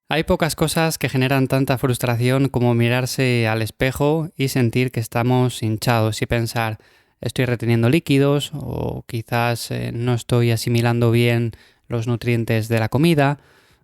Hay pocas cosas que generan tanta frustración como mirarse al espejo y sentir que estamos hinchados y pensar, estoy reteniendo líquidos o quizás no estoy asimilando bien los nutrientes de la comida.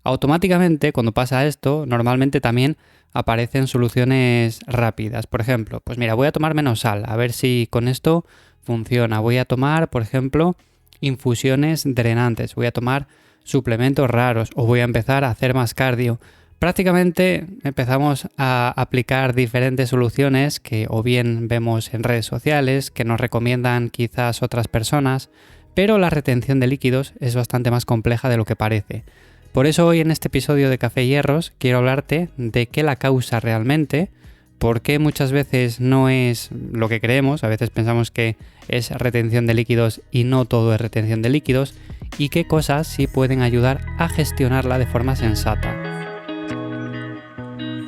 Automáticamente, cuando pasa esto, normalmente también aparecen soluciones rápidas. Por ejemplo, pues mira, voy a tomar menos sal, a ver si con esto funciona. Voy a tomar, por ejemplo, infusiones drenantes. Voy a tomar suplementos raros o voy a empezar a hacer más cardio. Prácticamente empezamos a aplicar diferentes soluciones que o bien vemos en redes sociales, que nos recomiendan quizás otras personas, pero la retención de líquidos es bastante más compleja de lo que parece. Por eso hoy en este episodio de Café y Hierros quiero hablarte de qué la causa realmente, por qué muchas veces no es lo que creemos, a veces pensamos que es retención de líquidos y no todo es retención de líquidos, y qué cosas sí pueden ayudar a gestionarla de forma sensata.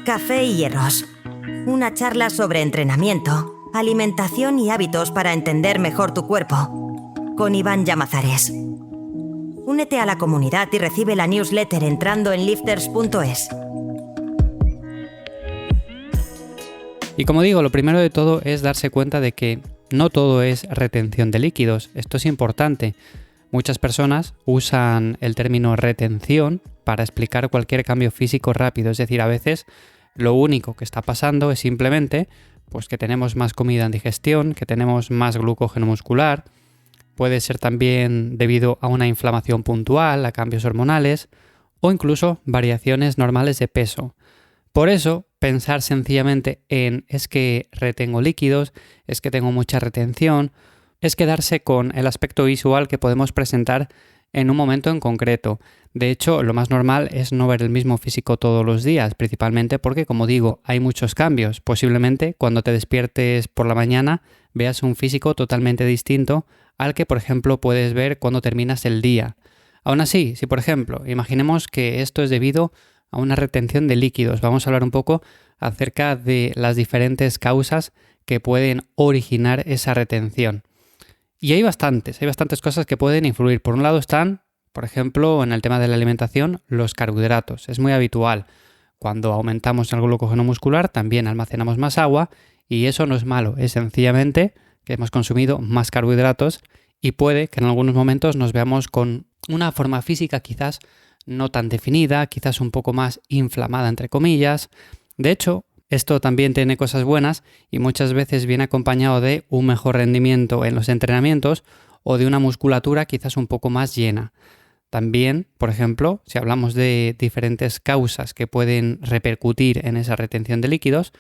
Café y Hierros. Una charla sobre entrenamiento, alimentación y hábitos para entender mejor tu cuerpo. Con Iván Llamazares. Únete a la comunidad y recibe la newsletter entrando en lifters.es. Y como digo, lo primero de todo es darse cuenta de que no todo es retención de líquidos. Esto es importante. Muchas personas usan el término retención para explicar cualquier cambio físico rápido. Es decir, a veces lo único que está pasando es simplemente pues, que tenemos más comida en digestión, que tenemos más glucógeno muscular. Puede ser también debido a una inflamación puntual, a cambios hormonales o incluso variaciones normales de peso. Por eso, pensar sencillamente en es que retengo líquidos, es que tengo mucha retención, es quedarse con el aspecto visual que podemos presentar en un momento en concreto. De hecho, lo más normal es no ver el mismo físico todos los días, principalmente porque, como digo, hay muchos cambios. Posiblemente cuando te despiertes por la mañana veas un físico totalmente distinto al que, por ejemplo, puedes ver cuando terminas el día. Aún así, si por ejemplo, imaginemos que esto es debido a una retención de líquidos, vamos a hablar un poco acerca de las diferentes causas que pueden originar esa retención. Y hay bastantes cosas que pueden influir. Por un lado están, por ejemplo, en el tema de la alimentación, los carbohidratos. Es muy habitual. Cuando aumentamos el glucógeno muscular, también almacenamos más agua y eso no es malo. Es sencillamente que hemos consumido más carbohidratos y puede que en algunos momentos nos veamos con una forma física quizás no tan definida, quizás un poco más inflamada, entre comillas. De hecho, esto también tiene cosas buenas y muchas veces viene acompañado de un mejor rendimiento en los entrenamientos o de una musculatura quizás un poco más llena. También, por ejemplo, si hablamos de diferentes causas que pueden repercutir en esa retención de líquidos,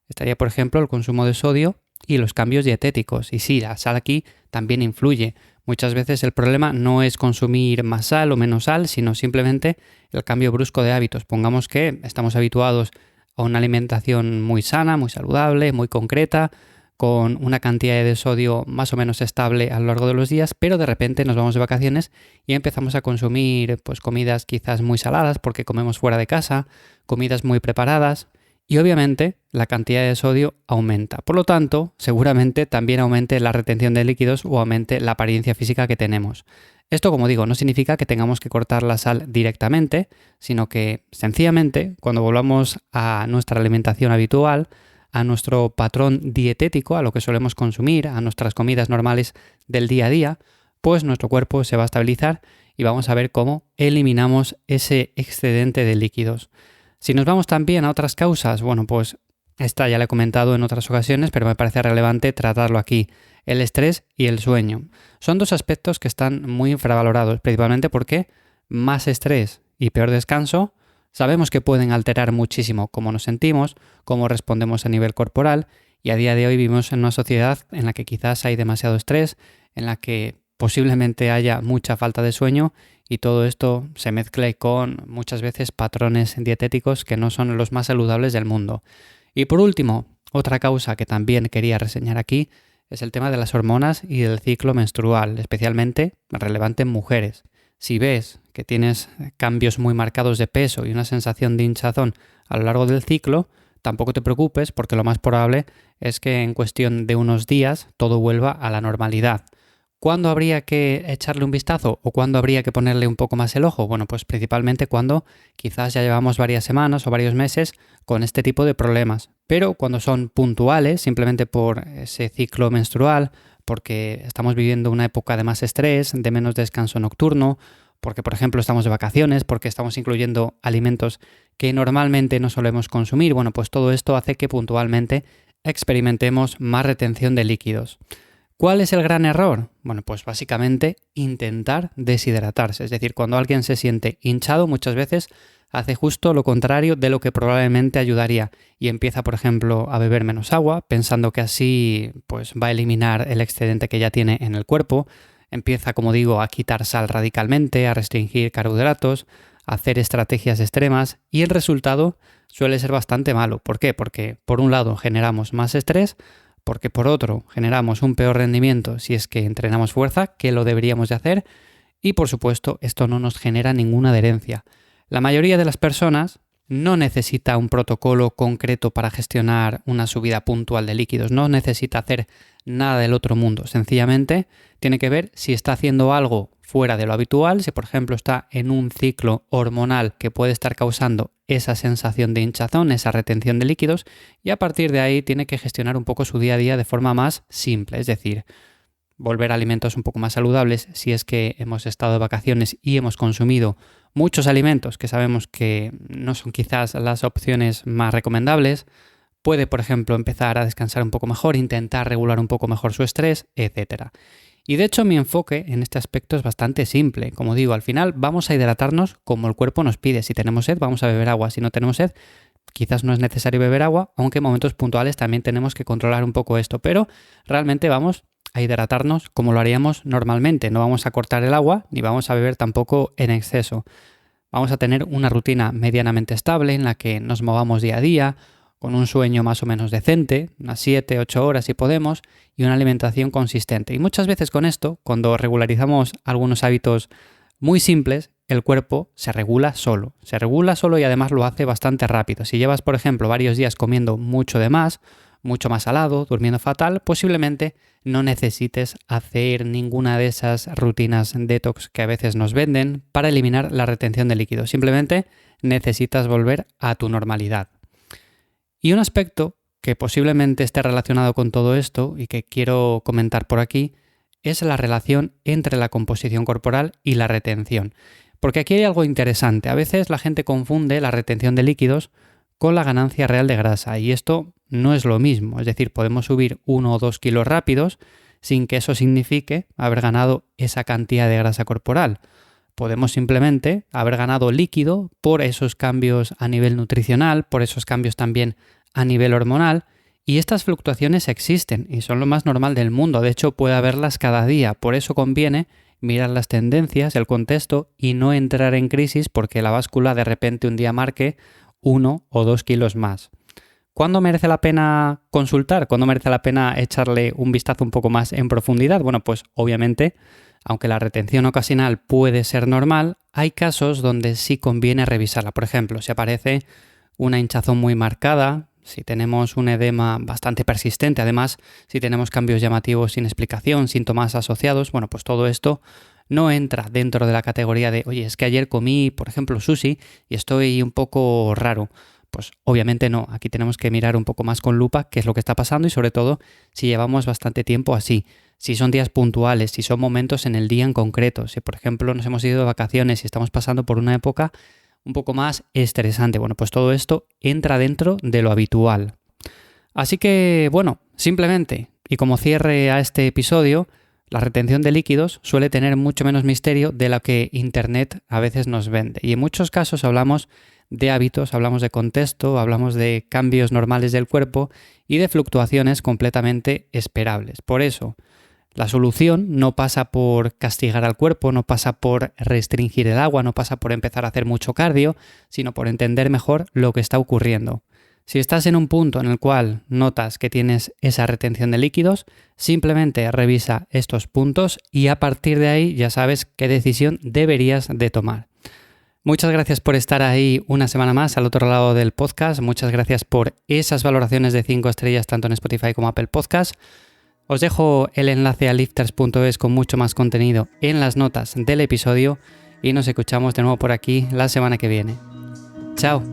estaría, por ejemplo, el consumo de sodio y los cambios dietéticos. Y sí, la sal aquí también influye. Muchas veces el problema no es consumir más sal o menos sal, sino simplemente el cambio brusco de hábitos. Pongamos que estamos habituados a una alimentación muy sana, muy saludable, muy concreta, con una cantidad de sodio más o menos estable a lo largo de los días, pero de repente nos vamos de vacaciones y empezamos a consumir pues, comidas quizás muy saladas porque comemos fuera de casa, comidas muy preparadas y obviamente la cantidad de sodio aumenta. Por lo tanto, seguramente también aumente la retención de líquidos o aumente la apariencia física que tenemos. Esto, como digo, no significa que tengamos que cortar la sal directamente, sino que sencillamente cuando volvamos a nuestra alimentación habitual, a nuestro patrón dietético, a lo que solemos consumir, a nuestras comidas normales del día a día, pues nuestro cuerpo se va a estabilizar y vamos a ver cómo eliminamos ese excedente de líquidos. Si nos vamos también a otras causas, bueno, pues esta ya la he comentado en otras ocasiones, pero me parece relevante tratarlo aquí. El estrés y el sueño. Son dos aspectos que están muy infravalorados, principalmente porque más estrés y peor descanso sabemos que pueden alterar muchísimo cómo nos sentimos, cómo respondemos a nivel corporal, y a día de hoy vivimos en una sociedad en la que quizás hay demasiado estrés, en la que posiblemente haya mucha falta de sueño y todo esto se mezcle con muchas veces patrones dietéticos que no son los más saludables del mundo. Y por último, otra causa que también quería reseñar aquí es el tema de las hormonas y del ciclo menstrual, especialmente relevante en mujeres. Si ves que tienes cambios muy marcados de peso y una sensación de hinchazón a lo largo del ciclo, tampoco te preocupes porque lo más probable es que en cuestión de unos días todo vuelva a la normalidad. ¿Cuándo habría que echarle un vistazo o cuándo habría que ponerle un poco más el ojo? Bueno, pues principalmente cuando quizás ya llevamos varias semanas o varios meses con este tipo de problemas. Pero cuando son puntuales, simplemente por ese ciclo menstrual, porque estamos viviendo una época de más estrés, de menos descanso nocturno, porque por ejemplo estamos de vacaciones, porque estamos incluyendo alimentos que normalmente no solemos consumir, bueno, pues todo esto hace que puntualmente experimentemos más retención de líquidos. ¿Cuál es el gran error? Bueno, pues básicamente intentar deshidratarse. Es decir, cuando alguien se siente hinchado, muchas veces hace justo lo contrario de lo que probablemente ayudaría y empieza, por ejemplo, a beber menos agua, pensando que así pues va a eliminar el excedente que ya tiene en el cuerpo. Empieza, como digo, a quitar sal radicalmente, a restringir carbohidratos, a hacer estrategias extremas y el resultado suele ser bastante malo. ¿Por qué? Porque por un lado generamos más estrés, porque por otro generamos un peor rendimiento si es que entrenamos fuerza, que lo deberíamos de hacer, y por supuesto esto no nos genera ninguna adherencia. La mayoría de las personas no necesita un protocolo concreto para gestionar una subida puntual de líquidos, no necesita hacer nada del otro mundo, sencillamente tiene que ver si está haciendo algo fuera de lo habitual, si por ejemplo está en un ciclo hormonal que puede estar causando esa sensación de hinchazón, esa retención de líquidos, y a partir de ahí tiene que gestionar un poco su día a día de forma más simple, es decir, volver a alimentos un poco más saludables si es que hemos estado de vacaciones y hemos consumido muchos alimentos que sabemos que no son quizás las opciones más recomendables. Puede, por ejemplo, empezar a descansar un poco mejor, intentar regular un poco mejor su estrés, etc. Y de hecho mi enfoque en este aspecto es bastante simple. Como digo, al final vamos a hidratarnos como el cuerpo nos pide. Si tenemos sed, vamos a beber agua. Si no tenemos sed, quizás no es necesario beber agua, aunque en momentos puntuales también tenemos que controlar un poco esto. Pero realmente vamos a hidratarnos como lo haríamos normalmente. No vamos a cortar el agua ni vamos a beber tampoco en exceso. Vamos a tener una rutina medianamente estable en la que nos movamos día a día, con un sueño más o menos decente, unas 7-8 horas si podemos, y una alimentación consistente. Y muchas veces con esto, cuando regularizamos algunos hábitos muy simples, el cuerpo se regula solo. Se regula solo y además lo hace bastante rápido. Si llevas, por ejemplo, varios días comiendo mucho de más, mucho más salado, durmiendo fatal, posiblemente no necesites hacer ninguna de esas rutinas detox que a veces nos venden para eliminar la retención de líquidos. Simplemente necesitas volver a tu normalidad. Y un aspecto que posiblemente esté relacionado con todo esto y que quiero comentar por aquí es la relación entre la composición corporal y la retención. Porque aquí hay algo interesante. A veces la gente confunde la retención de líquidos con la ganancia real de grasa y esto no es lo mismo. Es decir, podemos subir 1 o 2 kilos rápidos sin que eso signifique haber ganado esa cantidad de grasa corporal. Podemos simplemente haber ganado líquido por esos cambios a nivel nutricional, por esos cambios también a nivel hormonal, y estas fluctuaciones existen y son lo más normal del mundo. De hecho, puede haberlas cada día. Por eso conviene mirar las tendencias, el contexto y no entrar en crisis porque la báscula de repente un día marque 1 o 2 kilos más. ¿Cuándo merece la pena consultar? ¿Cuándo merece la pena echarle un vistazo un poco más en profundidad? Bueno, pues obviamente, aunque la retención ocasional puede ser normal, hay casos donde sí conviene revisarla. Por ejemplo, si aparece una hinchazón muy marcada, si tenemos un edema bastante persistente, además, si tenemos cambios llamativos sin explicación, síntomas asociados, bueno, pues todo esto no entra dentro de la categoría de, oye, es que ayer comí, por ejemplo, sushi y estoy un poco raro. Pues obviamente no, aquí tenemos que mirar un poco más con lupa qué es lo que está pasando y sobre todo si llevamos bastante tiempo así, si son días puntuales, si son momentos en el día en concreto, si por ejemplo nos hemos ido de vacaciones y estamos pasando por una época un poco más estresante, bueno, pues todo esto entra dentro de lo habitual. Así que bueno, simplemente, y como cierre a este episodio, la retención de líquidos suele tener mucho menos misterio de lo que Internet a veces nos vende y en muchos casos hablamos de hábitos, hablamos de contexto, hablamos de cambios normales del cuerpo y de fluctuaciones completamente esperables. Por eso, la solución no pasa por castigar al cuerpo, no pasa por restringir el agua, no pasa por empezar a hacer mucho cardio, sino por entender mejor lo que está ocurriendo. Si estás en un punto en el cual notas que tienes esa retención de líquidos, simplemente revisa estos puntos y a partir de ahí ya sabes qué decisión deberías de tomar. Muchas gracias por estar ahí una semana más al otro lado del podcast. Muchas gracias por esas valoraciones de 5 estrellas tanto en Spotify como Apple Podcast. Os dejo el enlace a lifters.es con mucho más contenido en las notas del episodio y nos escuchamos de nuevo por aquí la semana que viene. ¡Chao!